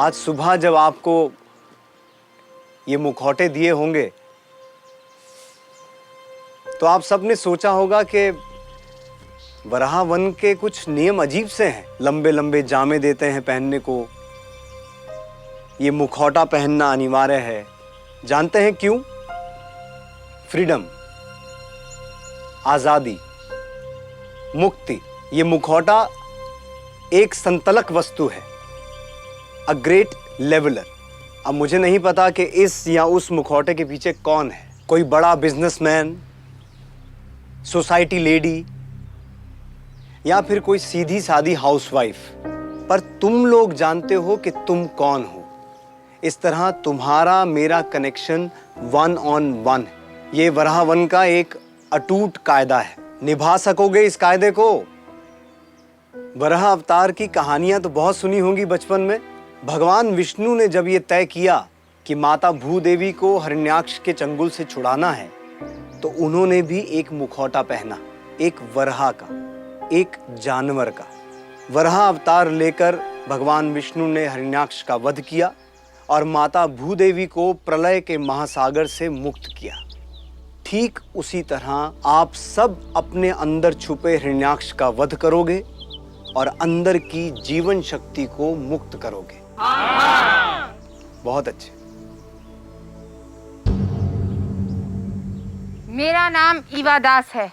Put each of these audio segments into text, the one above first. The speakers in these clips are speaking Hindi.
आज सुबह जब आपको ये मुखौटे दिए होंगे तो आप सबने सोचा होगा कि वराह वन के कुछ नियम अजीब से हैं। लंबे लंबे जामे देते हैं पहनने को, ये मुखौटा पहनना अनिवार्य है। जानते हैं क्यों? फ्रीडम, आजादी, मुक्ति। ये मुखौटा एक संतलक वस्तु है, अ ग्रेट लेवलर। अब मुझे नहीं पता कि इस या उस मुखौटे के पीछे कौन है, कोई बड़ा बिजनेसमैन, सोसाइटी लेडी या फिर कोई सीधी सादी हाउसवाइफ, पर तुम लोग जानते हो कि तुम कौन हो। इस तरह तुम्हारा मेरा कनेक्शन 1 on 1 है। ये वराह वन का एक अटूट कायदा है। निभा सकोगे इस कायदे को? वराह अवतार की कहानियां तो बहुत सुनी होंगी बचपन में। भगवान विष्णु ने जब ये तय किया कि माता भूदेवी को हिरण्याक्ष के चंगुल से छुड़ाना है, तो उन्होंने भी एक मुखौटा पहना, एक वराह का, एक जानवर का। वराह अवतार लेकर भगवान विष्णु ने हिरण्याक्ष का वध किया और माता भूदेवी को प्रलय के महासागर से मुक्त किया। ठीक उसी तरह आप सब अपने अंदर छुपे हिरण्याक्ष का वध करोगे और अंदर की जीवन शक्ति को मुक्त करोगे। बहुत अच्छे। मेरा नाम ईवा दास है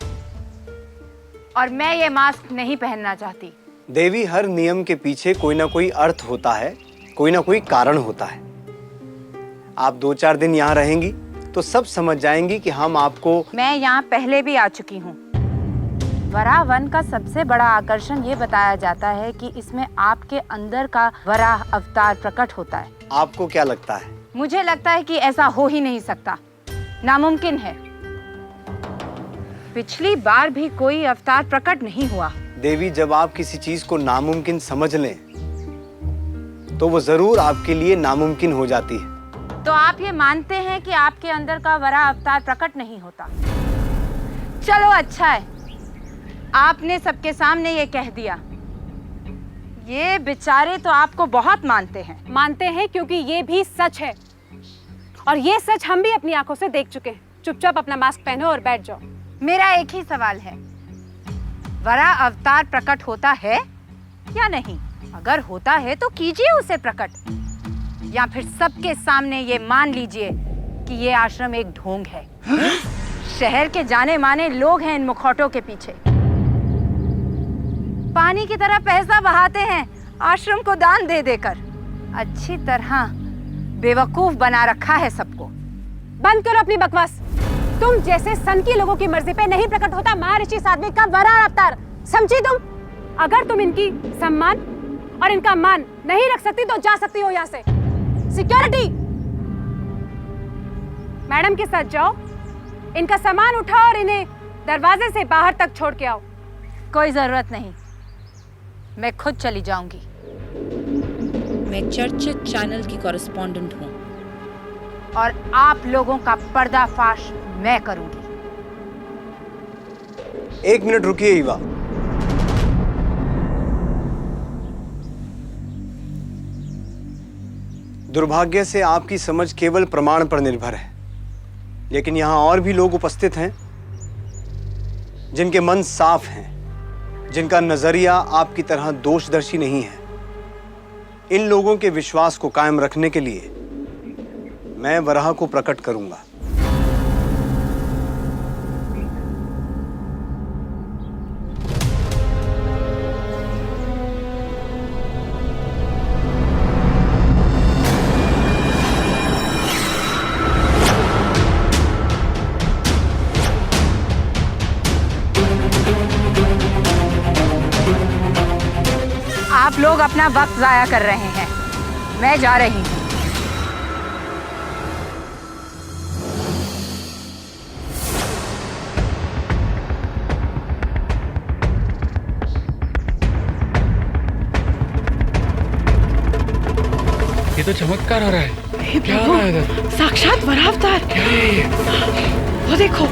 और मैं ये मास्क नहीं पहनना चाहती। देवी, हर नियम के पीछे कोई ना कोई अर्थ होता है, कोई ना कोई कारण होता है। आप 2-4 दिन यहाँ रहेंगी तो सब समझ जाएंगी कि हम आपको। मैं यहाँ पहले भी आ चुकी हूँ। वराह वन का सबसे बड़ा आकर्षण ये बताया जाता है कि इसमें आपके अंदर का वराह अवतार प्रकट होता है। आपको क्या लगता है? मुझे लगता है कि ऐसा हो ही नहीं सकता, नामुमकिन है। पिछली बार भी कोई अवतार प्रकट नहीं हुआ। देवी, जब आप किसी चीज को नामुमकिन समझ लें तो वो जरूर आपके लिए नामुमकिन हो जाती है। तो आप ये मानते हैं कि आपके अंदर का वराह अवतार प्रकट नहीं होता? चलो अच्छा है, आपने सबके सामने ये कह दिया। ये बेचारे तो आपको बहुत मानते हैं क्योंकि ये भी सच है और ये सच हम भी अपनी आंखों से देख चुके हैं। चुपचाप अपना मास्क पहनो और बैठ जाओ। मेरा एक ही सवाल है, वराह अवतार प्रकट होता है या नहीं? अगर होता है तो कीजिए उसे प्रकट, या फिर सबके सामने ये मान लीजिए कि ये आश्रम एक ढोंग है। शहर के जाने माने लोग हैं इन मुखौटों के पीछे, पानी की तरह पैसा बहाते हैं आश्रम को दान दे देकर। अच्छी तरह बेवकूफ बना रखा है सबको। बंद करो अपनी बकवास। तुम जैसे सन की लोगों की मर्जी पे नहीं प्रकट होता महर्षि साध्वी का वराह अवतार, समझी तुम? अगर तुम इनकी सम्मान और इनका मान नहीं रख सकती तो जा सकती हो यहाँ से। सिक्योरिटी, मैडम के साथ जाओ, इनका सामान उठाओ और इन्हें दरवाजे से बाहर तक छोड़ के आओ। कोई जरूरत नहीं, मैं खुद चली जाऊंगी। मैं चर्चित चैनल की कॉरेस्पॉन्डेंट हूँ और आप लोगों का पर्दाफाश मैं करूंगी। 1 मिनट रुकिए ईवा। दुर्भाग्य से आपकी समझ केवल प्रमाण पर निर्भर है, लेकिन यहां और भी लोग उपस्थित हैं जिनके मन साफ हैं, जिनका नजरिया आपकी तरह दोषदर्शी नहीं है। इन लोगों के विश्वास को कायम रखने के लिए मैं वराह को प्रकट करूंगा। आप लोग अपना वक्त जाया कर रहे हैं, मैं जा रही हूँ। ये तो चमत्कार हो रहा है। क्या हो रहा है इधर? साक्षात वराह अवतार। क्या है ये? वो देखो।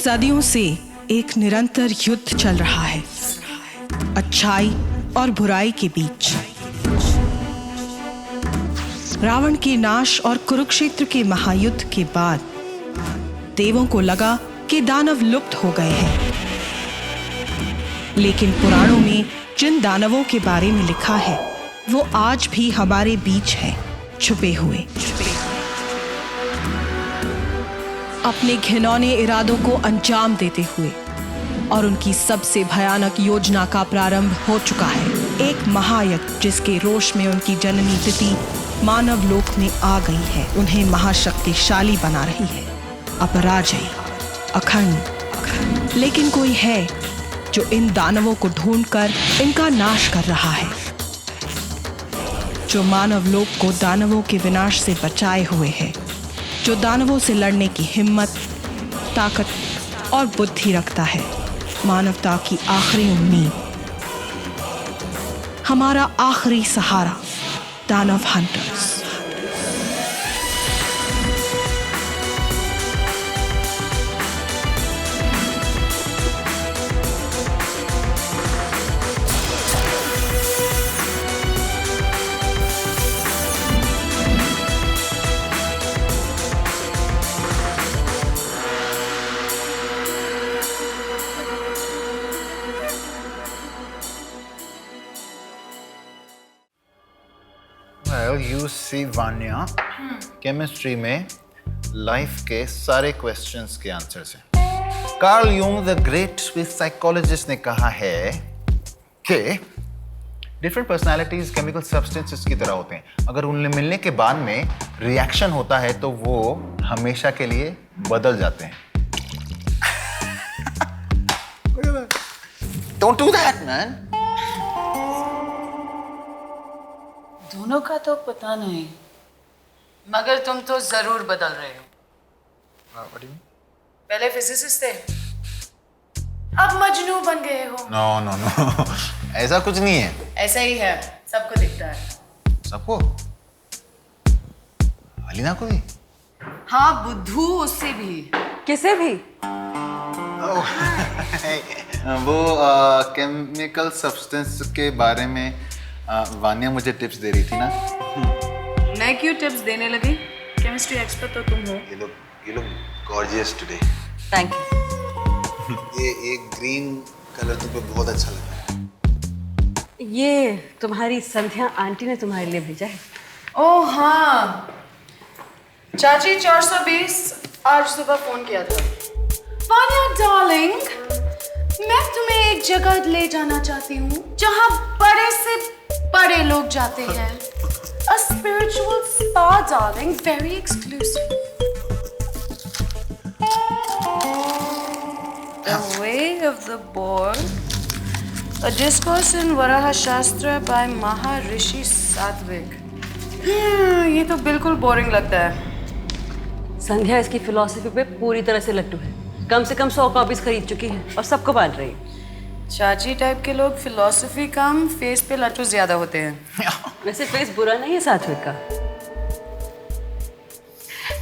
सदियों से एक निरंतर युद्ध चल रहा है, अच्छाई और बुराई के बीच। रावण के नाश और कुरुक्षेत्र के महायुद्ध के बाद देवों को लगा कि दानव लुप्त हो गए हैं, लेकिन पुराणों में जिन दानवों के बारे में लिखा है वो आज भी हमारे बीच है, छुपे हुए। अपने घिनौने इरादों को अंजाम देते हुए और उनकी सबसे भयानक योजना का प्रारंभ हो चुका है। एक महायज्ञ जिसके रोष में उनकी जननी तिथि मानव लोक में आ गई है, उन्हें महाशक्तिशाली बना रही है, अपराजयी, अखंड। लेकिन कोई है जो इन दानवों को ढूंढकर इनका नाश कर रहा है, जो मानव लोक को दानवों के विनाश से बचाए हुए है, जो दानवों से लड़ने की हिम्मत, ताकत और बुद्धि रखता है। मानवता की आखिरी उम्मीद, हमारा आखिरी सहारा, दानव hunters. Well, you see Vanya, chemistry में लाइफ के सारे क्वेश्चंस के आंसर्स हैं। Carl Jung the great Swiss psychologist ने कहा है कि डिफरेंट पर्सनालिटीज केमिकल सब्सटेंसेस की तरह होते हैं। अगर उनमें मिलने के बाद में रिएक्शन होता है तो वो हमेशा के लिए बदल जाते हैं। Don't do that, man. दोनों का तो पता नहीं, मगर तुम तो जरूर बदल रहे हो। What do you mean? पहले फिजिसिस्ट थे, अब मजनू बन गए हो। No. ऐसा कुछ नहीं है। ऐसा ही है, सबको दिखता है। सबको? अलीना को भी? हाँ, बुद्धू उससे भी। किसे भी? वो केमिकल सब्सटेंस के बारे में वान्या मुझे टिप्स दे रही थी ना। मैं क्यों टिप्स देने लगी? केमिस्ट्री एक्सपर्ट तो तुम हो। You look gorgeous today. Thank you. ये एक ग्रीन कलर तुम पे बहुत अच्छा लग रहा है। ये तुम्हारी संध्या आंटी ने तुम्हारे लिए भेजा है। ओह हाँ, चाची 420 आज सुबह फोन किया था। वान्या डार्लिंग, मैं तुम्हें एक जगह ले जाना चाहती हूँ जहाँ बड़े से बड़े लोग जाते हैं। A spiritual spa, darling, very exclusive. The Way of the Boar, a discourse in Varaha Shastra by Maharishi Satvik. ये तो बिल्कुल बोरिंग लगता है। संध्या इसकी फिलॉसफी पे पूरी तरह से लट्टू है। कम से कम 100 कॉपीज खरीद चुकी है और सबको बांट रही है। चाची टाइप के लोग फिलॉसफी कम, फेस पे लट्टू ज्यादा होते हैं। वैसे फेस बुरा नहीं है सात्विक का।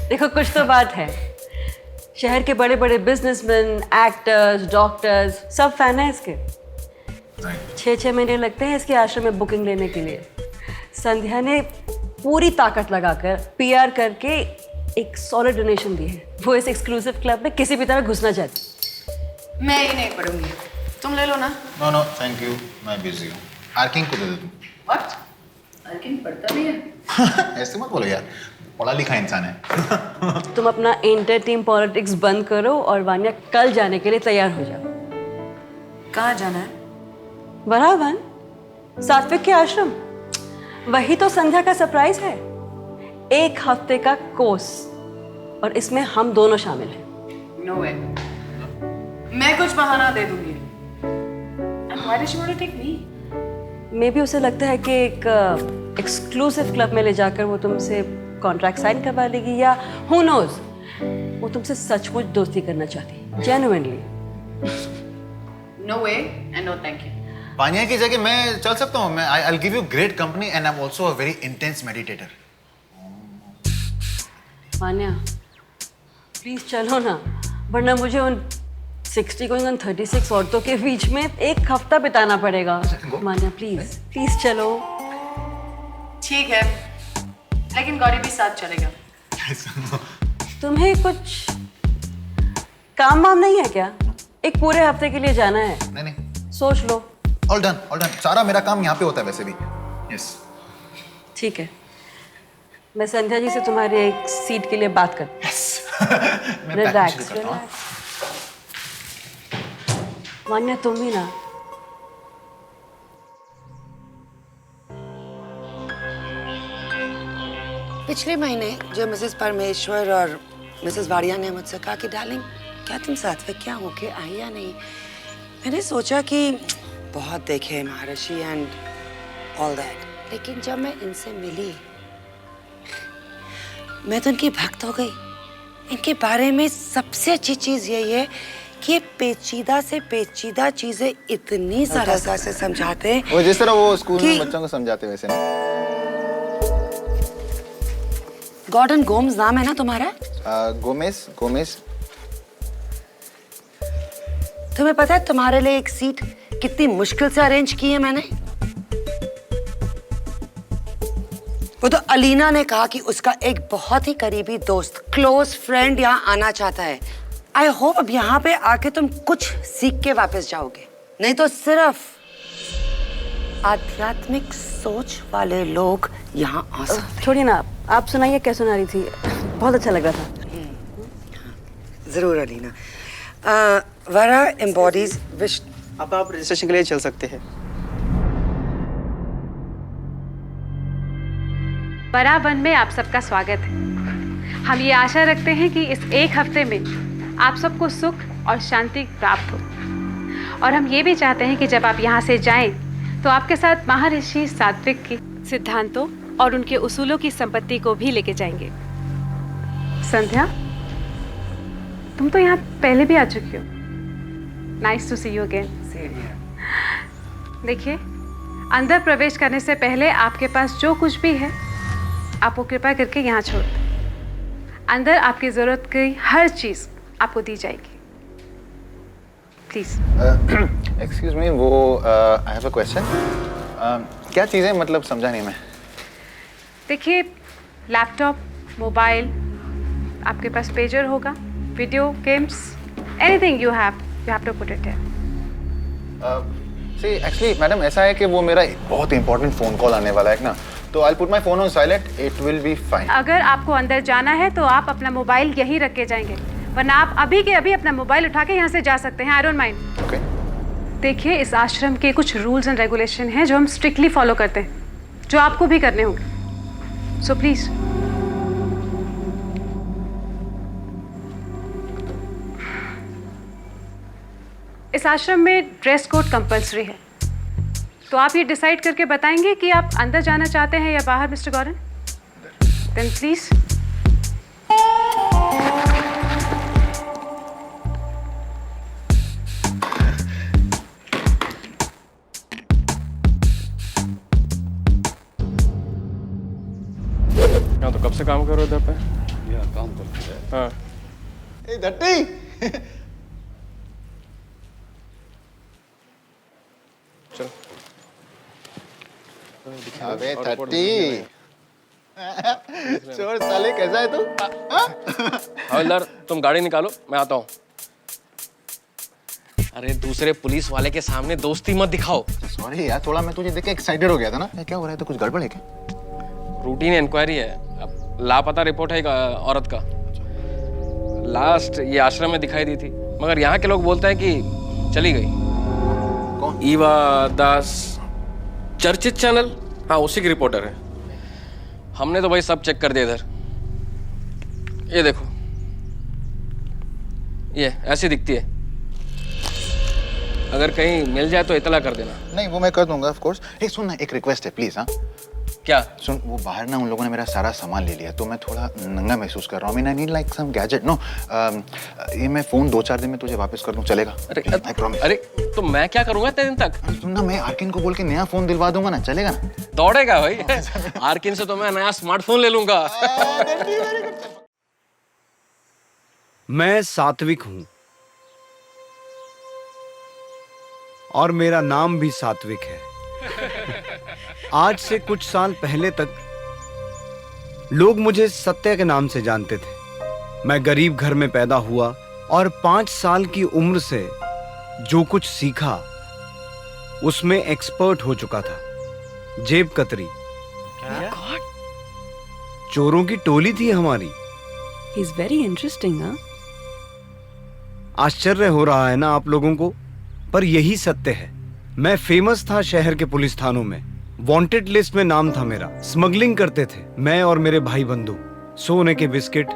देखो कुछ तो बात है, शहर के बड़े बड़े बिजनेसमैन, एक्टर्स, डॉक्टर्स सब फैन है इसके। 6-6 महीने लगते हैं इसके आश्रम में बुकिंग लेने के लिए। संध्या ने पूरी ताकत लगाकर पीआर करके एक सॉलिड डोनेशन दी है। वो इस एक्सक्लूसिव क्लब में किसी भी तरह घुसना चाहती। मैं ही नहीं पढ़ूंगी, तुम ले लो ना। No, thank you. मैं बिजी हूँ। आर्किंग को दे दे तुम। What? आर्किंग पढ़ता भी है? ऐसे मत बोलो यार, पढ़ा लिखा इंसान है। तुम अपना इंटर टीम पॉलिटिक्स बंद करो और वान्या कल जाने के लिए तैयार हो जाओ। कहाँ जाना है? वरावन, सात्विक के आश्रम। वही तो संध्या का सरप्राइज है। 1 हफ्ते का कोर्स और इसमें हम दोनों शामिल हैं। No way. मैं कुछ बहाना दे दूंगी। And why does she want to take me? मे भी उसे लगता है कि एक एक्सक्लूसिव क्लब में ले जाकर वो तुमसे कॉन्ट्रैक्ट साइन करवा लेगी, या who knows, वो तुमसे सचमुच दोस्ती करना चाहती है, genuinely. No way and no thank you. पानिया की जगह मैं चल सकता हूँ। मैं I'll give you great company and I'm also a very intense meditator. Vanya please चलो ना, वरना मुझे उन 60 गोइंग ऑन 36 औरतों के बीच में एक हफ्ता बिताना पड़ेगा। मान्या प्लीज प्लीज चलो। ठीक है, लेकिन गौरी भी साथ चलेगा। तुम्हें कुछ काम वाम नहीं है क्या? एक पूरे हफ्ते के लिए जाना है। नहीं सोच लो। All done. सारा मेरा काम यहाँ पे होता है वैसे भी। यस ठीक है, मैं संध्या जी से तुम्हारी एक सीट के लिए बात कर। Relax relax. मान्या तुम भी ना। पिछले महीने जो मिसेस परमेश्वर और मिसेस वाड़िया ने मुझसे कहा कि डार्लिंग क्या तुम सात्विक क्या होके आई या नहीं, मैंने सोचा कि बहुत देखे महर्षि एंड ऑल दैट, लेकिन जब मैं इनसे मिली मैं तो इनकी भक्त हो गई। इनके बारे में सबसे अच्छी चीज यही है कि ये पेचीदा से पेचीदा चीजें इतनी सरलता से समझाते हैं। वो जिस तरह वो स्कूल में बच्चों को समझाते वैसे नहीं। गॉर्डन गोम्स नाम है ना तुम्हारा? गोमेस। तुम्हें पता है तुम्हारे लिए एक सीट कितनी मुश्किल से अरेंज की है मैंने? वो तो अलीना ने कहा कि उसका एक बहुत ही करीबी दोस्त, क्लोज फ्रेंड यहाँ आना चाहता है। आई होप अब यहाँ पे आके तुम कुछ सीख के वापस जाओगे, नहीं तो सिर्फ आध्यात्मिक सोच वाले लोग यहाँ आ सकते। छोड़िए ना, आप सुनाइए क्या सुना रही थी, बहुत अच्छा लग रहा था। जरूर अलीना। वरा एम्बॉडीज विश। अब आप रजिस्ट्रेशन के लिए चल सकते हैं। वरा वन में आप सबका स्वागत है। हम ये आशा रखते हैं कि इस एक हफ्ते में आप सबको सुख और शांति प्राप्त हो, और हम ये भी चाहते हैं कि जब आप यहाँ से जाएं तो आपके साथ महर्षि सात्विक के सिद्धांतों और उनके उसूलों की संपत्ति को भी लेके जाएंगे। संध्या, तुम तो यहाँ पहले भी आ चुकी हो। Nice to see you again. देखिए, अंदर प्रवेश करने से पहले आपके पास जो कुछ भी है आप वो कृपया करके यहाँ छोड़ दें। अंदर आपकी जरूरत की हर चीज आपको दी जाएगी। प्लीज। एक्सक्यूज मी, वो आई हैव अ क्वेश्चन। क्या चीजें, मतलब समझा नहीं मैं। देखिए, लैपटॉप, मोबाइल, आपके पास पेजर होगा, video games, anything you have to put it here. See actually madam ऐसा है कि वो मेरा बहुत इंपॉर्टेंट फोन कॉल आने वाला है ना, तो I put my phone on silent, it will be fine. अगर आपको अंदर जाना है तो आप अपना मोबाइल यहीं रख के जाएंगे, वरना आप अभी के अभी अपना मोबाइल उठा के यहाँ से जा सकते हैं। I don't mind. ओके। देखिए, इस आश्रम के कुछ रूल्स एंड रेगुलेशन हैं जो हम स्ट्रिक्टली फॉलो करते हैं, जो आपको भी करने होंगे। So please. इस आश्रम में ड्रेस कोड कंपल्सरी है, तो आप ये डिसाइड करके बताएंगे कि आप अंदर जाना चाहते हैं या बाहर, मिस्टर गौरन? Then please. यहाँ तो कब से काम कर रहे हो इधर पे? यहाँ काम करते हैं। हाँ। ए धट्टी। चल। अबे धट्टी। चोर साले, कैसा है तू? हवलदार, तुम गाड़ी निकालो, मैं आता हूँ। अरे दूसरे पुलिस वाले के सामने दोस्ती मत दिखाओ। सॉरी यार, थोड़ा मैं तुझे देख के एक्साइटेड हो गया था ना। क्या हो रहा है, तो कुछ गड़बड़ है क्या? रूटीन इंक्वायरी है, अब लापता रिपोर्ट है एक औरत का। लास्ट ये आश्रम में दिखाई दी थी, मगर यहाँ के लोग बोलते हैं कि चली गई। कौन? ईवा दास, चर्चित चैनल। हाँ, उसी की रिपोर्टर है। हमने तो भाई सब चेक कर दिया इधर। ये देखो, ये ऐसी दिखती है। अगर कहीं मिल जाए तो इतला कर देना। नहीं, वो मैं कर दूंगा ऑफ कोर्स। एक सुन ना, एक रिक्वेस्ट है प्लीज। हाँ क्या? सुन, वो बाहर ना उन लोगों ने मेरा सारा सामान ले लिया, तो मैं थोड़ा नंगा महसूस कर रहा हूँ। I need like some gadget. No, ये मैं फोन 2-4 दिन में तुझे वापस कर दूं, चलेगा? I promise. अरे तो मैं क्या करूंगा इतने दिन तक? सुन ना, मैं आर्किन को बोल के नया फोन दिलवा दूंगा ना, चलेगा ना? दौड़ेगा भाई। आर्किन से तो मैं नया स्मार्टफोन ले लूंगा। मैं सात्विक हूं, और मेरा नाम भी सात्विक है। आज से कुछ साल पहले तक लोग मुझे सत्य के नाम से जानते थे। मैं गरीब घर में पैदा हुआ और 5 साल की उम्र से जो कुछ सीखा उसमें एक्सपर्ट हो चुका था। जेब कतरी, चोरों की टोली थी हमारी। He is very interesting. हाँ, आश्चर्य हो रहा है ना आप लोगों को, पर यही सत्य है। मैं फेमस था शहर के पुलिस थानों में, वांटेड लिस्ट में नाम था मेरा। स्मगलिंग करते थे मैं और मेरे भाई बंधु, सोने के बिस्किट,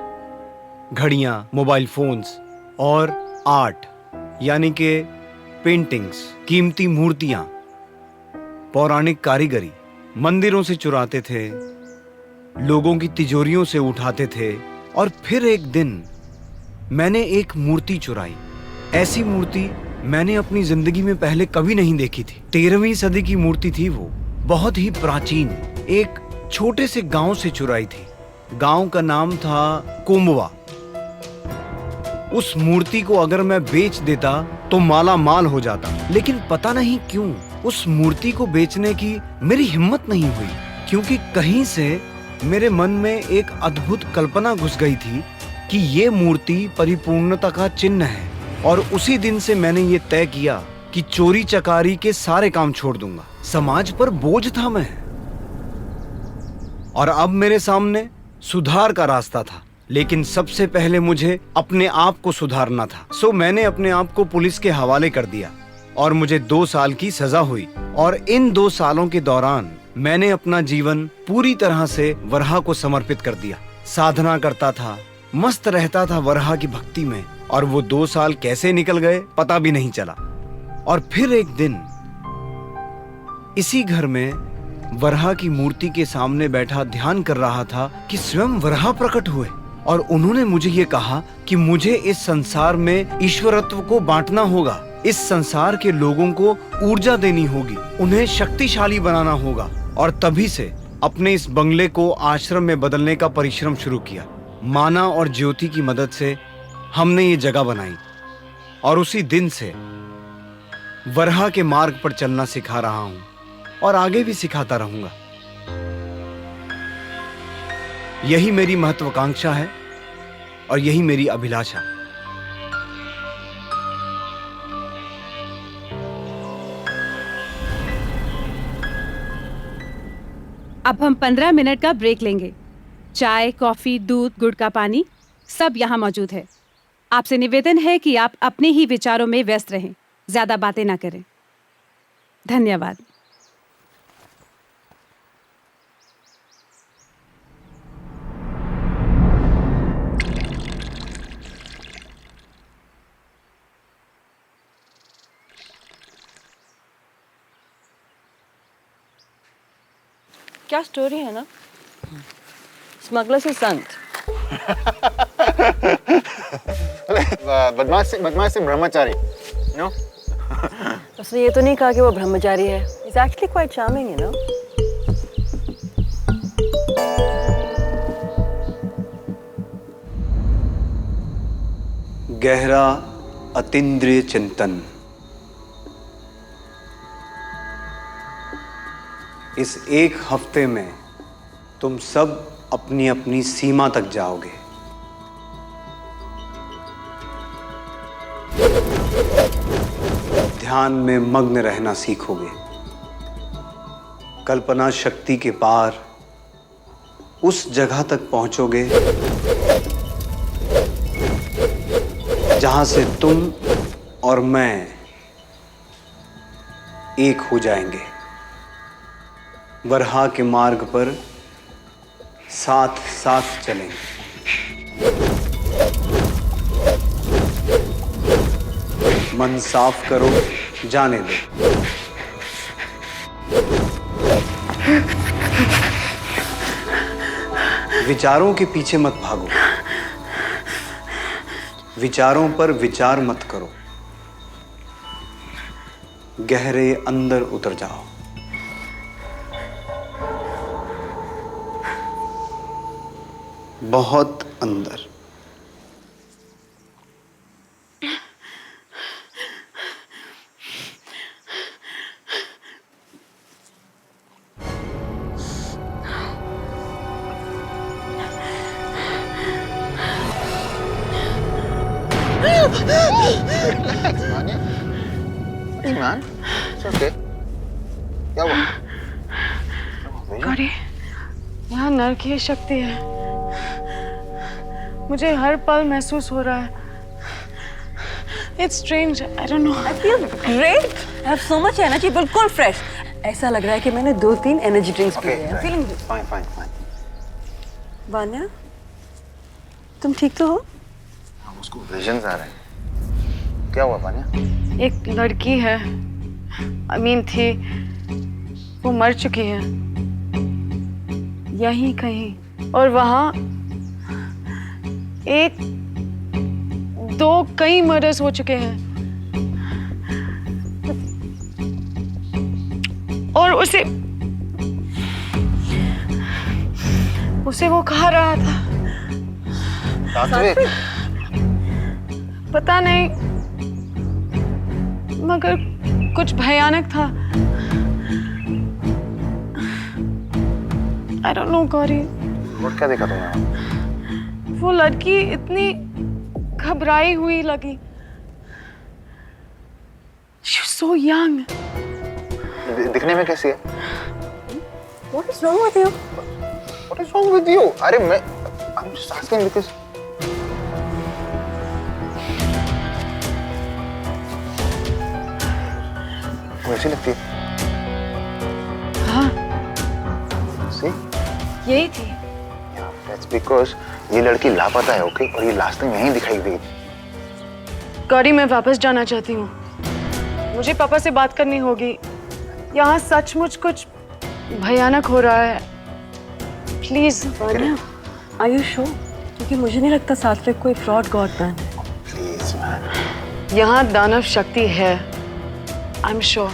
घड़ियां, मोबाइल फोन्स और आर्ट यानी के पेंटिंग्स, कीमती मूर्तियां, पौराणिक कारीगरी मंदिरों से चुराते थे, लोगों की तिजोरियों से उठाते थे। और फिर एक दिन मैंने एक मूर्ति चुराई। ऐसी मूर्ति मैंने अपनी जिंदगी में पहले कभी नहीं देखी थी। 13वीं सदी की मूर्ति थी वो, बहुत ही प्राचीन। एक छोटे से गांव से चुराई थी। गांव का नाम था कोमवा। उस मूर्ति को अगर मैं बेच देता तो माला माल हो जाता, लेकिन पता नहीं क्यों उस मूर्ति को बेचने की मेरी हिम्मत नहीं हुई, क्योंकि कहीं से मेरे मन में एक अद्भुत कल्पना घुस गई थी कि ये मूर्ति परिपूर्णता का चिन्ह है। और उसी दिन से मैंने ये तय किया कि चोरी चकारी के सारे काम छोड़ दूंगा। समाज पर बोझ था मैं, और अब मेरे सामने सुधार का रास्ता था। लेकिन सबसे पहले मुझे अपने आप को सुधारना था। सो मैंने अपने आप को पुलिस के हवाले कर दिया और मुझे 2 साल की सजा हुई। और इन 2 सालों के दौरान मैंने अपना जीवन पूरी तरह से वराह को समर्पित कर दिया। साधना करता था, मस्त रहता था वराह की भक्ति में, और वो 2 साल कैसे निकल गए पता भी नहीं चला। और फिर एक दिन इसी घर में वराह की मूर्ति के सामने बैठा ध्यान कर रहा था कि स्वयं वराह प्रकट हुए, और उन्होंने मुझे ये कहा कि मुझे इस संसार में ईश्वरत्व को बांटना होगा। इस संसार के लोगों को ऊर्जा देनी होगी, उन्हें शक्तिशाली बनाना होगा। और तभी से अपने इस बंगले को आश्रम में बदलने का परिश्रम शुरू किया। माना और ज्योति की मदद से हमने ये जगह बनाई, और उसी दिन से वराह के मार्ग पर चलना सिखा रहा हूं, और आगे भी सिखाता रहूंगा। यही मेरी महत्वाकांक्षा है और यही मेरी अभिलाषा। अब हम 15 मिनट का ब्रेक लेंगे। चाय, कॉफी, दूध, गुड़ का पानी सब यहाँ मौजूद है। आपसे निवेदन है कि आप अपने ही विचारों में व्यस्त रहें, ज्यादा बातें ना करें। धन्यवाद। क्या स्टोरी है ना? स्मगलर से संत। बदमाश से ब्रह्मचारी, नो? उसने ये तो नहीं कहा कि वो ब्रह्मचारी है। He's actually quite charming, you know? गहरा अतीन्द्रिय चिंतन। इस एक हफ्ते में तुम सब अपनी अपनी सीमा तक जाओगे। ध्यान में मग्न रहना सीखोगे। कल्पना शक्ति के पार उस जगह तक पहुंचोगे जहां से तुम और मैं एक हो जाएंगे। वराह के मार्ग पर साथ साथ चलेंगे। मन साफ करो, जाने दो। विचारों के पीछे मत भागो, विचारों पर विचार मत करो। गहरे अंदर उतर जाओ। बहुत अंदर। वानिया, ईमान, it's okay. क्या हुआ? गौरी, यहाँ नर की शक्ति है। मुझे हर पल महसूस हो रहा है। It's strange. I don't know. I feel great. I have so much energy. बिल्कुल fresh. ऐसा लग रहा है कि मैंने 2-3 energy drinks पी हैं। Feeling good. Fine. वान्या, तुम ठीक तो हो? उसको विजन्स आ रहे हैं। क्या हुआ वानिया? एक लड़की है, अमीन थी, वो मर चुकी है यहीं कहीं, और वहाँ कई मर्डर्स हो चुके हैं, और उसे वो खा रहा था। सात्विक, पता नहीं, मगर कुछ भयानक था। I don't know, Gauri. और क्या देखा तुमने? वो लड़की इतनी घबराई हुई लगी। She was so young. दिखने में कैसी है? What is wrong with you? What is wrong with you? अरे I'm just asking because वो ऐसी लगती है। हाँ, See? यही थी। Yeah, that's because ये लड़की लापता है, ओके? और ये लास्ट टाइम यहीं दिखाई दी। गौरी, मैं वापस जाना चाहती हूँ। मुझे पापा से बात करनी होगी। यहाँ सचमुच कुछ भयानक हो रहा है। Please Vanya, are you sure? क्योंकि मुझे नहीं लगता सात्विक कोई फ्रॉड गॉड मैन है। Please, man. यहाँ दानव शक्ति है। I'm sure.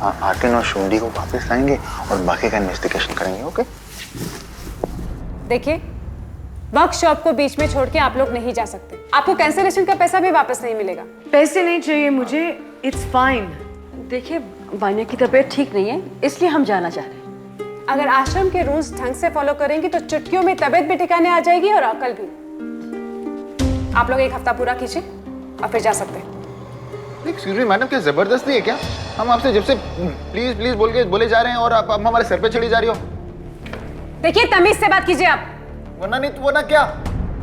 आर्किन और शोंडी को वापस लाएंगे और बाकी का इन्वेस्टिगेशन करेंगे, ओके? देखिए, वर्कशॉप को बीच में छोड़ के आप लोग नहीं जा सकते। आपको कैंसिलेशन का पैसा भी वापस नहीं मिलेगा। पैसे नहीं चाहिए मुझे। It's fine. देखिए, वान्या की तबीयत ठीक नहीं है, इसलिए हम जाना चाह रहे हैं। अगर आश्रम के रूल्स ढंग से फॉलो करेंगी तो चुटकियों में तबीयत भी ठिकाने आ जाएगी और अकल भी। आप लोग 1 हफ्ता पूरा कीजिए और फिर जा सकते हैं। एक्सक्यूज मी मैडम, क्या जबरदस्ती है क्या? हम आपसे जब से प्लीज बोले जा रहे हैं और आप हमारे सर पे चढ़ी जा रही हो। देखिए, तमीज से बात कीजिए आप। वरना क्या?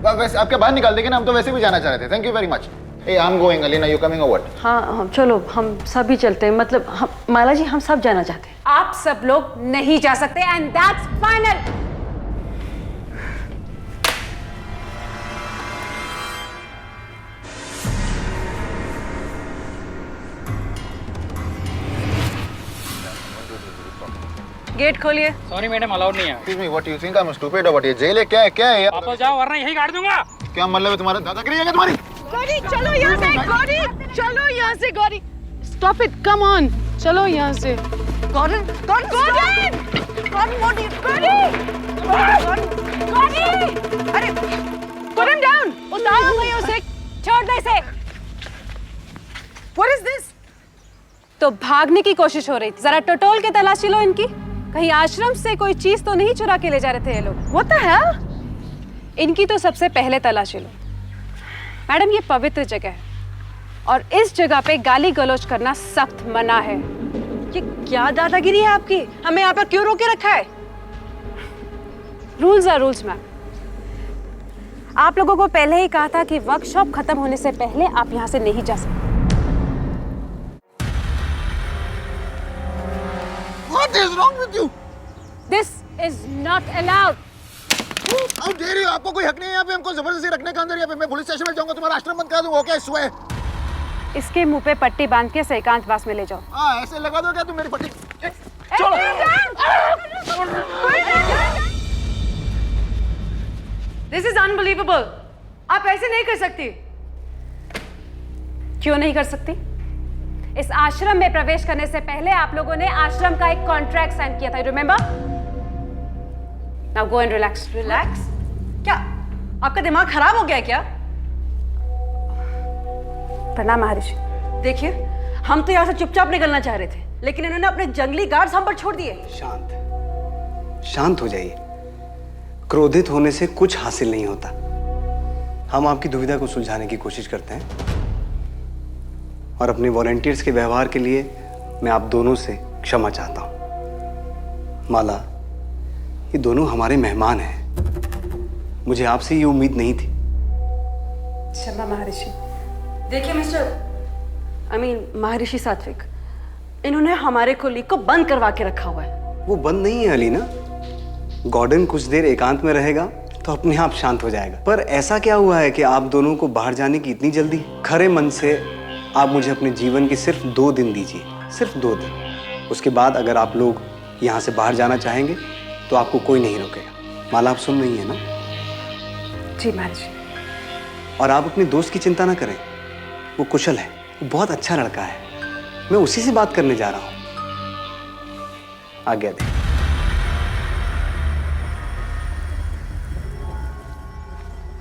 वैसे आप क्या बाहर निकाल देंगे ना, हम तो वैसे भी जाना चाह रहे थे। Thank you very much. Hey, I'm going. Alina, you coming or what? हाँ, चलो हम सभी चलते हैं। मतलब हम माला जी, हम सब जाना चाहते हैं। आप सब लोग नहीं जा सकते and that's final. गेट खोलिए। सॉरी मैडम, अलाउड नहीं है। Excuse me, what do you think? I'm stupid or what? ये जेल है क्या है यार? वापस जाओ वरना यही काट दूंगा। क्या मतलब है तुम्हारा? दादागिरी है तुम्हारी? गौरी, चलो यहाँ से। गौरी, चलो यहाँ से। Gauri, stop it. Come on. चलो यहाँ से। गौरी, अरे, put him down. उतारो भाई उसे। छोड़ दे इसे। What is this? तो भागने की कोशिश हो रही थी। जरा टटोल के तलाशी लो इनकी। कहीं आश्रम से कोई चीज तो नहीं चुरा के ले जा रहे थे ये लोग। What the hell? इनकी तो सबसे पहले तलाशी लो। मैडम, ये पवित्र जगह है और इस जगह पे गाली गलौज करना सख्त मना है। ये क्या दादागिरी है आपकी? हमें यहाँ पर क्यों रोके रखा है? Rules are rules ma'am. आप लोगों को पहले ही कहा था कि वर्कशॉप खत्म होने से पहले आप यहाँ से नहीं जा सकते। What is wrong with you? This is not allowed. How dare you? आपको कोई हक नहीं है यहाँ पे हमको जबरदस्ती रखने का अंदर। यहाँ पे मैं पुलिस स्टेशन में जाऊंगा, तुम्हारा आश्रम बंद करा दूंगा। ओके, स्वे। इसके मुंह पे पट्टी बांध के एकांतवास में ले जाओ। हाँ, ऐसे लगा दो क्या तुम मेरी पट्टी? This is unbelievable. आप ऐसे नहीं कर सकती। क्यों नहीं कर सकती? इस आश्रम में प्रवेश करने से पहले आप लोगों ने आश्रम का एक कॉन्ट्रैक्ट साइन किया था, remember? Now go and relax. Relax? क्या आपका दिमाग खराब हो गया है क्या? प्रणाम महर्षि। देखिए, हम तो यहाँ से चुपचाप निकलना चाह रहे थे, लेकिन इन्होंने अपने जंगली गार्ड्स हम पर छोड़ दिए। शांत हो जाइए। क्रोधित होने से कुछ हासिल नहीं होता। हम आपकी दुविधा को सुलझाने की कोशिश करते हैं और अपने वॉलंटियर्स के व्यवहार के लिए मैं आप दोनों से क्षमा चाहता हूं। माला, ये दोनों हमारे मेहमान हैं। मुझे आपसे ये उम्मीद नहीं थी। क्षमा महर्षि। देखिए महर्षि सात्विक, इन्होंने हमारे कोलीग को बंद करवा के रखा हुआ है। वो बंद नहीं है अलीना। गॉर्डन कुछ देर एकांत में रहेगा तो अपने आप शांत हो जाएगा। पर ऐसा क्या हुआ है कि आप दोनों को बाहर जाने की इतनी जल्दी? खरे मन से आप मुझे अपने जीवन के सिर्फ 2 दिन दीजिए, सिर्फ 2 दिन। उसके बाद अगर आप लोग यहाँ से बाहर जाना चाहेंगे तो आपको कोई नहीं रोकेगा। माला, आप सुन रही हैं ना? जी महर्षि। और आप अपने दोस्त की चिंता ना करें, वो कुशल है, वो बहुत अच्छा लड़का है। मैं उसी से बात करने जा रहा हूँ। आज्ञा दें।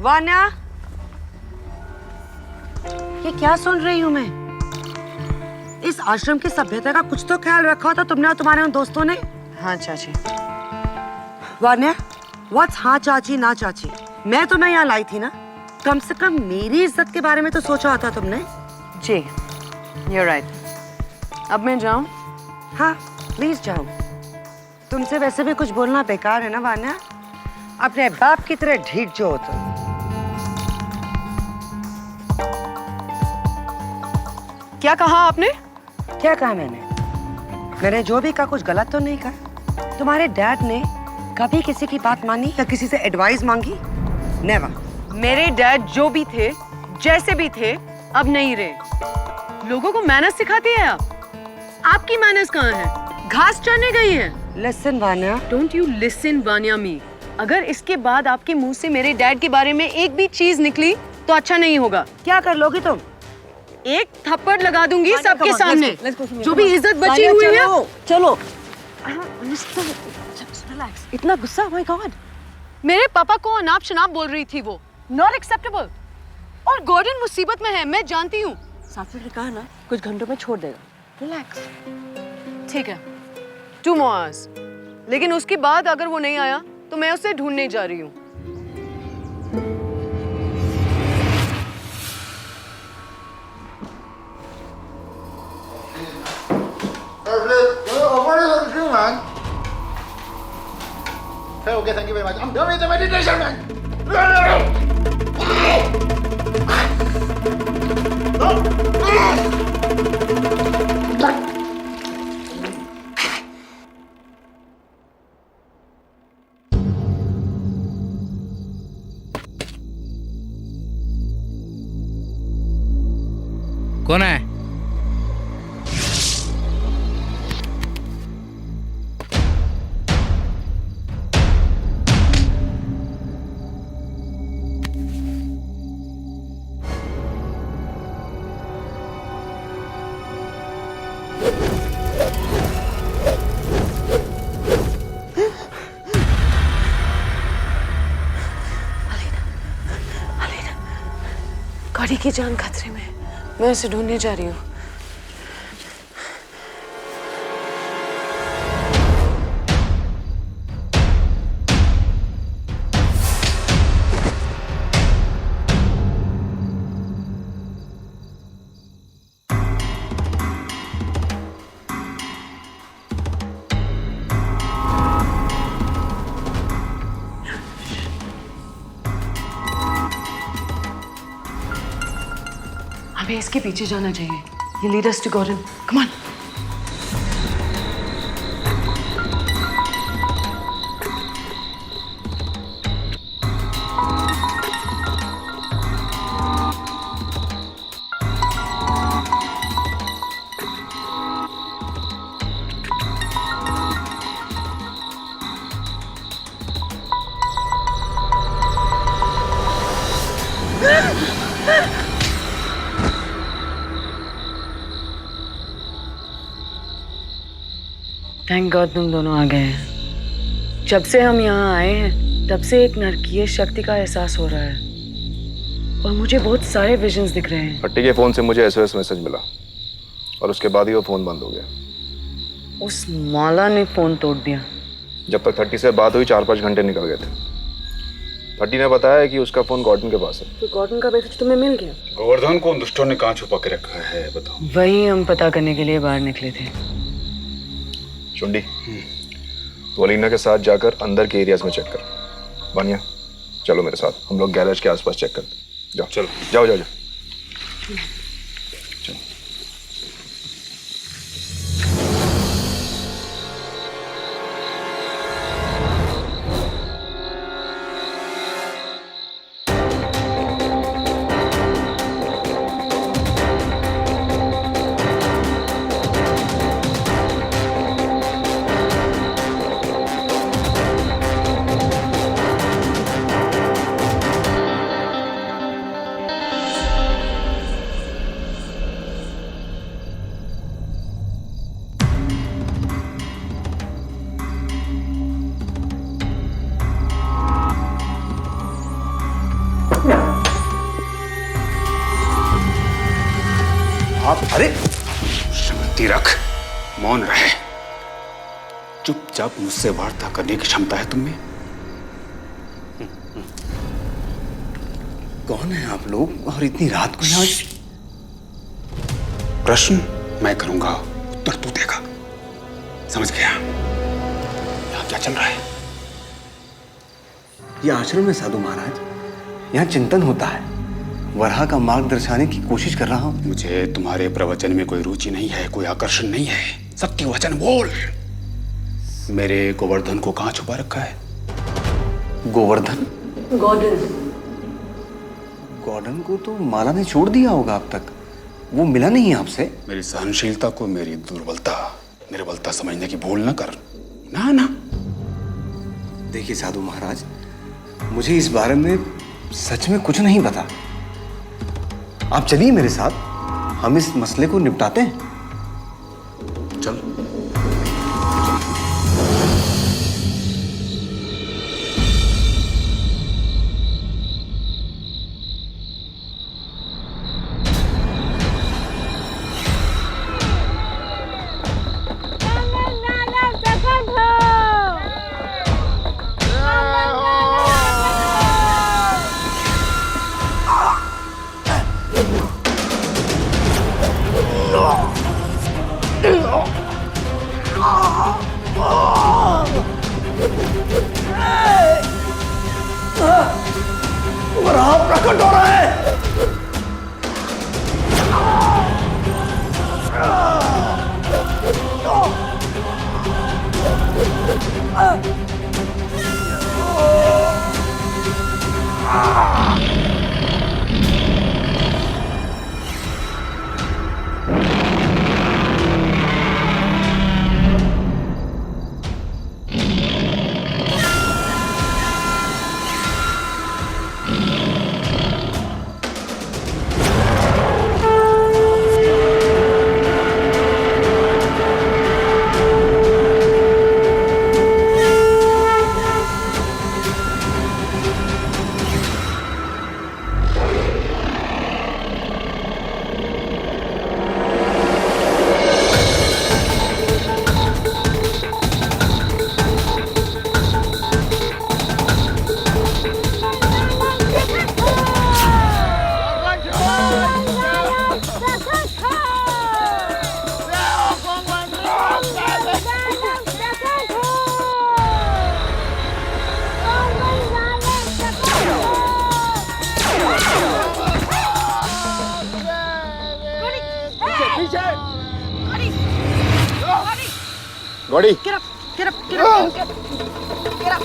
वान्या, ये क्या सुन रही हूँ मैं? इस आश्रम की सभ्यता का कुछ तो ख्याल रखा था तुमने और तुम्हारे उन दोस्तों ने। हाँ चाची। वान्या, व्हाट्स हाँ चाची ना चाची? मैं तुम्हें यहाँ लाई थी ना, कम से कम मेरी इज्जत के बारे में तो सोचा होता तुमने। जी, you're right. अब मैं जाऊँ? हाँ प्लीज जाओ। तुमसे वैसे भी कुछ बोलना बेकार है ना वान्या। अपने बाप की तरह ढीठ जो हो तुम। क्या कहा आपने? क्या कहा मैंने जो भी कहा कुछ गलत तो नहीं कहा। तुम्हारे डैड ने कभी किसी की बात मानी या किसी से एडवाइस मांगी? नेवर। मेरे डैड जो भी थे, जैसे भी थे, अब नहीं रहे। लोगों को मैनर्स सिखाती है आप? आपकी मैनर्स कहाँ हैं? घास चरने गई हैं। Listen Vanya. Don't you listen Vanya me. अगर इसके बाद आपके मुंह से मेरे डैड के बारे में एक भी चीज निकली तो अच्छा नहीं होगा। क्या कर लोगी तुम? एक थप्पड़ लगा दूंगी सबके सामने। जो भी इज्जत बची हुई है। चलो। इतना गुस्सा? माय गॉड, मेरे पापा को अनाप शनाप बोल रही थी वो। Not acceptable. और गॉर्डन मुसीबत में है, मैं जानती हूँ। सात्विक ने कहा ना कुछ घंटों में छोड़ देगा। रिलैक्स। ठीक है, 2 more hours। लेकिन उसके बाद अगर वो नहीं आया तो मैं उसे ढूंढने जा रही हूँ। Okay, thank you very much. I'm done with the meditation, man. कौन है? गाड़ी की जान खतरे में, मैं उसे ढूंढने जा रही हूँ। हमें इसके पीछे जाना चाहिए। ये lead us to Gordon. Come on. Thank God तुम दोनों आ गए हैं। जब से हम यहाँ आए हैं तब से एक नरकीय शक्ति का एहसास हो रहा है और मुझे बहुत सारे विजन्स दिख रहे हैं। भट्टी के फोन से मुझे एसओएस मैसेज मिला और उसके बाद ही वो फोन बंद हो गया। उस माला ने फोन तोड़ दिया। जब तक 30 से बात हुई 4-5 घंटे निकल गए थे। भट्टी ने बताया कि उसका फोन गॉर्डन के पास है। तो गॉर्डन का मैसेज तुम्हें मिल गया? गोवर्धन को उन दुष्टों ने कहाँ छुपा के रखा है बताओ। वही हम पता करने के लिए बाहर निकले थे। चुंडी, तो अलीना के साथ जाकर अंदर के एरियाज में चेक कर। वानिया, चलो मेरे साथ, हम लोग गैरेज के आसपास चेक करते। जाओ चलो, जाओ जाओ जाओ। आप अरे शांति रख, मौन रहे। चुपचाप मुझसे वार्ता करने की क्षमता है तुम्हें? कौन है आप लोग और इतनी रात को यहाँ? प्रश्न मैं करूंगा, उत्तर तू देगा। समझ गया? यहाँ क्या चल रहा है? ये आश्रम है साधु महाराज, यहाँ चिंतन होता है। वराह का मार्ग दर्शाने की कोशिश कर रहा हूँ। मुझे तुम्हारे प्रवचन में कोई रुचि नहीं है, कोई आकर्षण नहीं है। सत्य वचन बोल। मेरे गोवर्धन को कहाँ छुपा रखा है? गोवर्धन? गॉर्डन। गॉर्डन को तो माला ने छोड़ दिया होगा अब तक, वो मिला नहीं आपसे। मेरी सहनशीलता को मेरी निर्बलता समझने की भूल न कर। ना ना। देखिए साधु महाराज, मुझे इस बारे में सच में कुछ नहीं पता। आप चलिए मेरे साथ, हम इस मसले को निपटाते हैं। चल। प्रकट हो रहा है। Gaudy, Get up, get up, get up, get up, get up.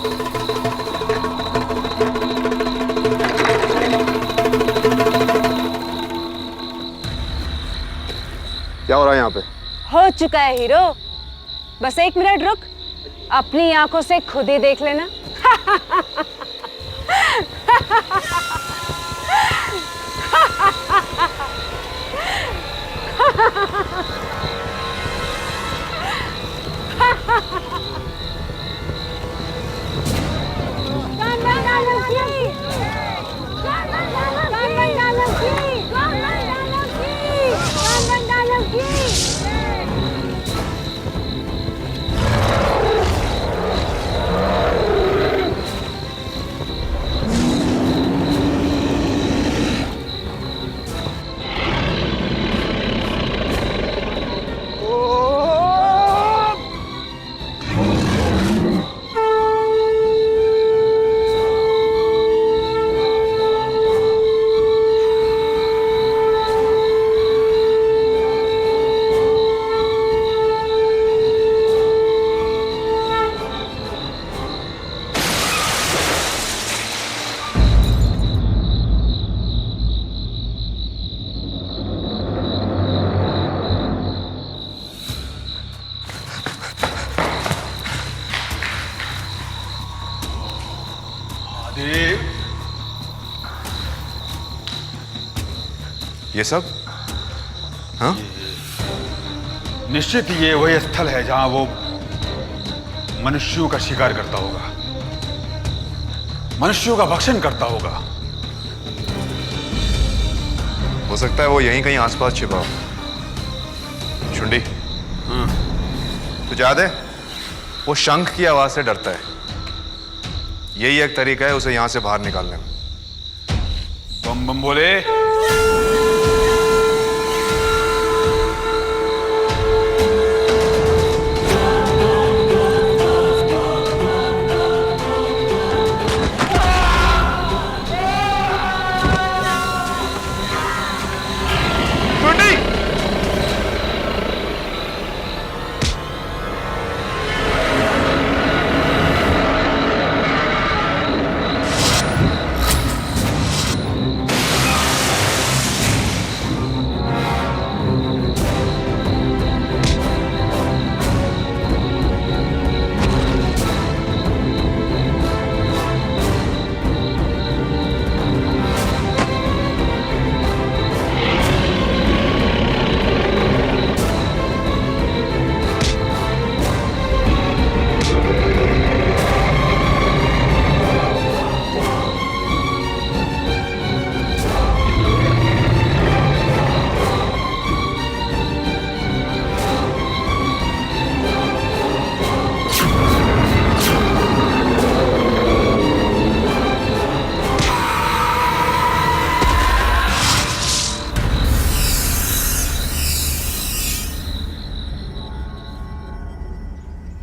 क्या हो रहा है यहाँ पे? हो चुका है हीरो, बस 1 मिनट रुक, अपनी आंखों से खुद ही देख लेना। ये सब? हाँ? निश्चित ये वही स्थल है जहां वो मनुष्यों का शिकार करता होगा, मनुष्यों का भक्षण करता होगा। हो सकता है वो यहीं कहीं आसपास छिपा हो। शुंडी, तुझे याद है वो शंख की आवाज से डरता है। यही एक तरीका है उसे यहां से बाहर निकालने में। बम बम बोले।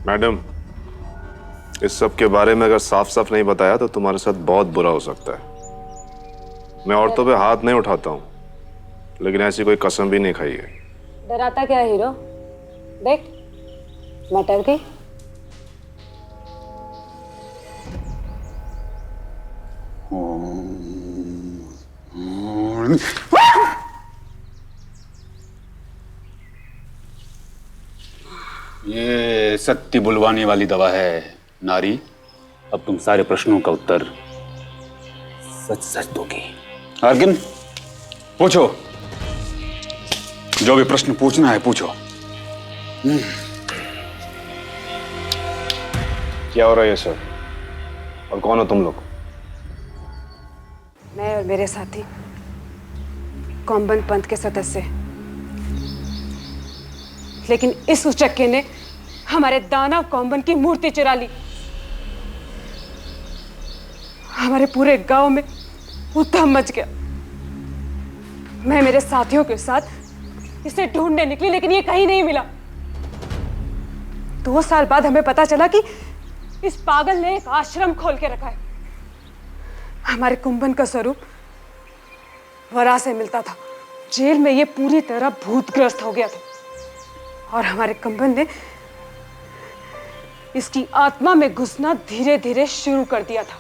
मैडम, इस सब के बारे में अगर साफ साफ नहीं बताया तो तुम्हारे साथ बहुत बुरा हो सकता है। मैं औरतों पे हाथ नहीं उठाता हूँ, लेकिन ऐसी कोई कसम भी नहीं खाई है। डराता क्या है हीरो? देख, मैं डर गई। ये सत्य बुलवाने वाली दवा है नारी। अब तुम सारे प्रश्नों का उत्तर सच सच दोगी। आर्किन, पूछो, जो भी प्रश्न पूछना है पूछो। क्या हो रहा है ये सर? और कौन हो तुम लोग? मैं और मेरे साथी कौम्बन पंथ के सदस्य, लेकिन इस उचक्के ने हमारे दानव कौम्बन की मूर्ति चुरा ली। हमारे पूरे गांव में उद्यम मच गया। मैं मेरे साथियों के साथ इसे ढूंढने निकली, लेकिन ये कहीं नहीं मिला। 2 साल बाद हमें पता चला कि इस पागल ने एक आश्रम खोल के रखा है। हमारे कुंभन का स्वरूप वरा से मिलता था। जेल में ये पूरी तरह भूतग्रस्त हो गया था और हमारे कुंभन ने इसकी आत्मा में घुसना धीरे धीरे शुरू कर दिया था।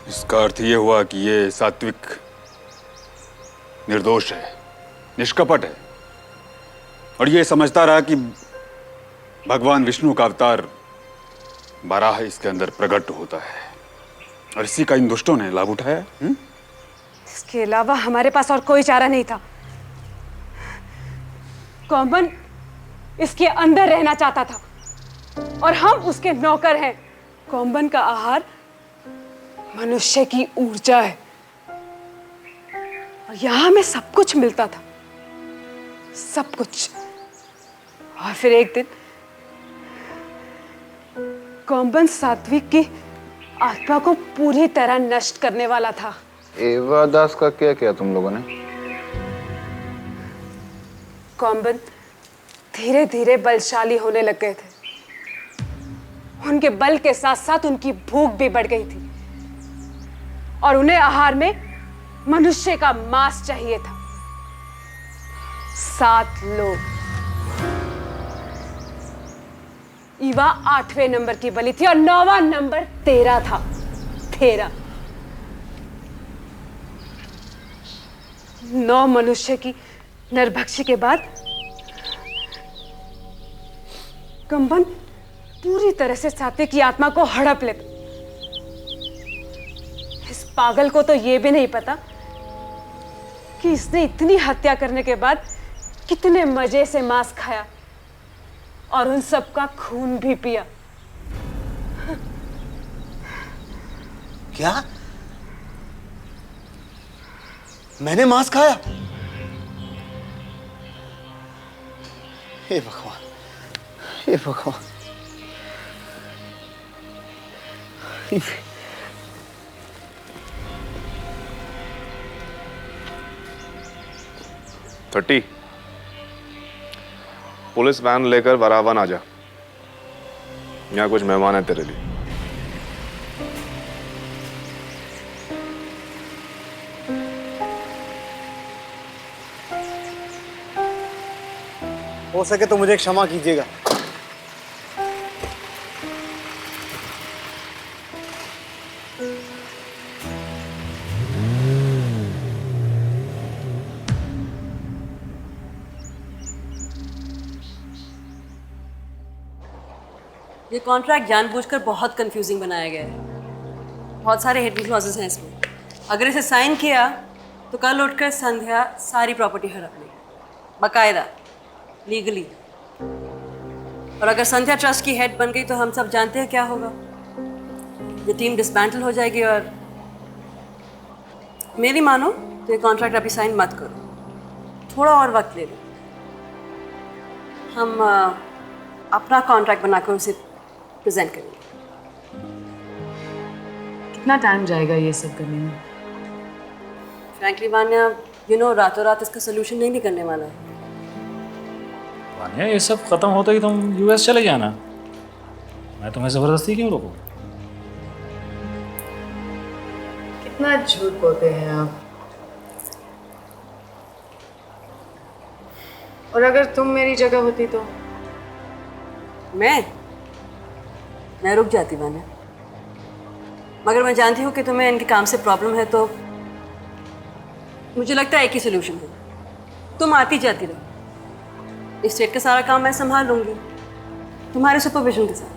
इसका अर्थ ये हुआ कि ये सात्विक निर्दोष है, निष्कपट है, और ये समझता रहा कि भगवान विष्णु का अवतार बाराह इसके अंदर प्रकट होता है, और इसी का इन दुष्टों ने लाभ उठाया। इसके अलावा हमारे पास और कोई चारा नहीं था। कौम्बन इसके अंदर रहना चाहता था और हम उसके नौकर हैं। कौम्बन का आहार मनुष्य की ऊर्जा है और यहां हमें सब कुछ मिलता था, सब कुछ। और फिर एक दिन कौम्बन सात्विक की आत्मा को पूरी तरह नष्ट करने वाला था। एवा दास का क्या किया तुम लोगों ने? कौम्बन धीरे धीरे बलशाली होने लग गए थे। उनके बल के साथ साथ उनकी भूख भी बढ़ गई थी और उन्हें आहार में मनुष्य का मांस चाहिए था। 7 लोग। ईवा 8वें नंबर की बलि थी और 9वां नंबर 13 था। 13। 9 मनुष्य की नरभक्षी के बाद कंबन पूरी तरह से सात्विक की आत्मा को हड़प लेता। इस पागल को तो ये भी नहीं पता कि इसने इतनी हत्या करने के बाद कितने मजे से मांस खाया और उन सबका खून भी पिया। क्या? मैंने मांस खाया? हे भगवान, हे भगवान। थर्टी, पुलिस वैन लेकर वरावन आ जा। यहाँ कुछ मेहमान है तेरे लिए। हो सके तो मुझे क्षमा कीजिएगा। ये कॉन्ट्रैक्ट जानबूझकर बहुत कंफ्यूजिंग बनाया गया है। बहुत सारे हिडन क्लॉजेस हैं इसमें। अगर इसे साइन किया तो कल उठकर संध्या सारी प्रॉपर्टी हड़प लेगी, बाकायदा लीगली। और अगर संध्या ट्रस्ट की हेड बन गई तो हम सब जानते हैं क्या होगा। ये टीम डिसमेंटल हो जाएगी। और मेरी मानो तो ये कॉन्ट्रैक्ट अभी साइन मत करो, थोड़ा और वक्त ले लो। हम अपना कॉन्ट्रैक्ट बनाकर उसे प्रेजेंट करेंगे। कितना टाइम जाएगा ये सब करने में? फ्रैंकली वान्या, रातों रात इसका सोल्यूशन नहीं निकलने वाला है। वान्या, ये सब खत्म होते ही तुम यूएस चले जाना। मैं तुम्हें जबरदस्ती क्यों रोकूं? कितना झूठ बोलते हैं आप। और अगर तुम मेरी जगह होती तो? मैं रुक जाती वान्या, मगर मैं जानती हूँ कि तुम्हें इनके काम से प्रॉब्लम है, तो मुझे लगता है एक ही सोल्यूशन है। तुम आती जाती रहो, इस स्टेट का सारा काम मैं संभाल लूंगी तुम्हारे सुपरविजन के साथ।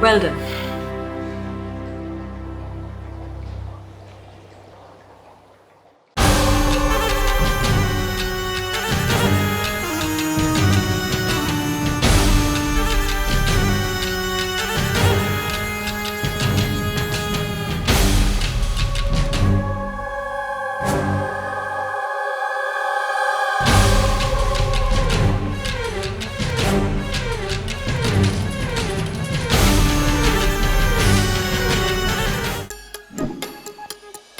Well done.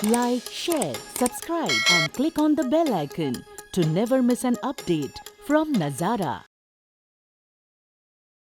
Like, share, subscribe and click on the bell icon to never miss an update from Nazara.